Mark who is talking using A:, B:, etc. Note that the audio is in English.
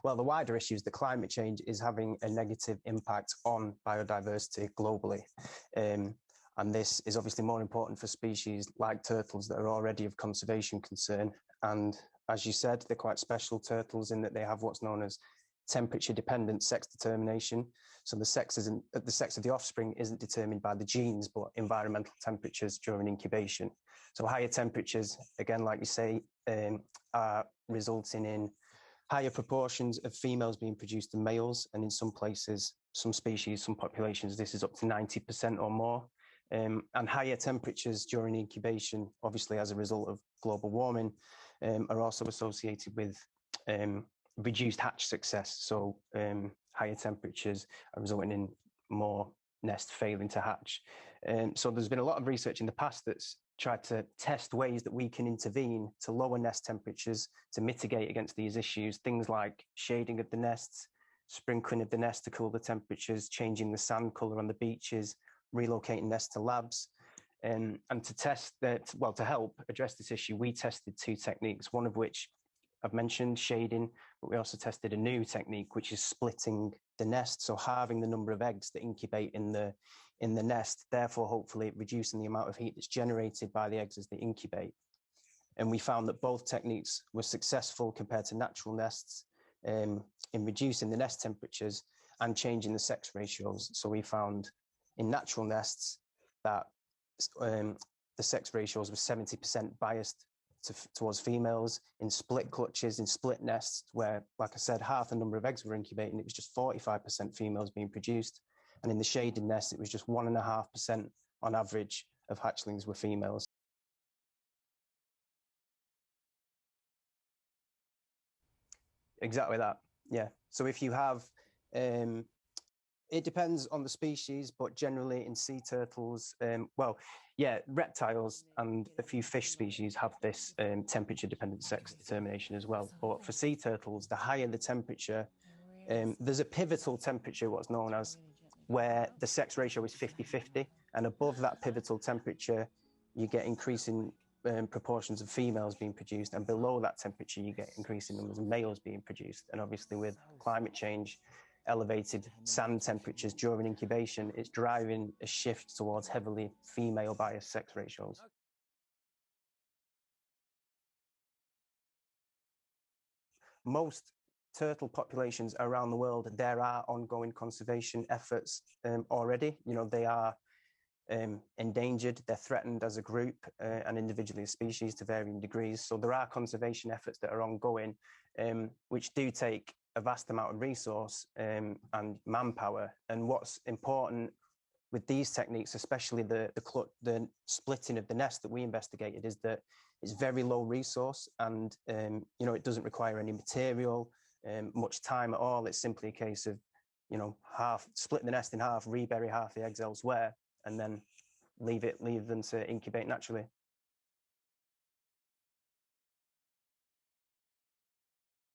A: Well, the wider issue is that climate change is having a negative impact on biodiversity globally. And this is obviously more important for species like turtles that are already of conservation concern. And as you said, they're quite special turtles in that they have what's known as temperature-dependent sex determination. So the sex of the offspring isn't determined by the genes, but environmental temperatures during incubation. So higher temperatures, again, like you say, are resulting in higher proportions of females being produced than males. And in some places, some species, some populations, this is up to 90% or more. And higher temperatures during incubation, obviously as a result of global warming, are also associated with reduced hatch success. So higher temperatures are resulting in more nests failing to hatch. So there's been a lot of research in the past that's tried to test ways that we can intervene to lower nest temperatures to mitigate against these issues. Things like shading of the nests, sprinkling of the nest to cool the temperatures, changing the sand colour on the beaches, relocating nests to labs. And to test that, well, to help address this issue, we tested two techniques, one of which I've mentioned, shading, but we also tested a new technique, which is splitting the nest, so halving the number of eggs that incubate in the nest, therefore hopefully reducing the amount of heat that's generated by the eggs as they incubate. And we found that both techniques were successful compared to natural nests in reducing the nest temperatures and changing the sex ratios. So we found in natural nests that the sex ratios were 70% biased towards females. In split clutches, in split nests, where, like I said, half the number of eggs were incubating, it was just 45% females being produced. And in the shaded nest, it was just 1.5% on average of hatchlings were females. Exactly that, yeah. So if you have, it depends on the species, but generally in sea turtles, reptiles and a few fish species have this temperature-dependent sex determination as well. But for sea turtles, the higher the temperature, there's a pivotal temperature, what's known as, where the sex ratio is 50-50, and above that pivotal temperature, you get increasing proportions of females being produced, and below that temperature, you get increasing numbers of males being produced. And obviously with climate change, elevated sand temperatures during incubation, it's driving a shift towards heavily female biased sex ratios. Most turtle populations around the world, there are ongoing conservation efforts already. You know, they are endangered, they're threatened as a group and individually as species to varying degrees. So there are conservation efforts that are ongoing, which do take a vast amount of resource and manpower. And what's important with these techniques, especially the splitting of the nest that we investigated, is that it's very low resource and it doesn't require any material, much time at all. It's simply a case of split the nest in half, rebury half the eggs elsewhere, and then leave them to incubate naturally.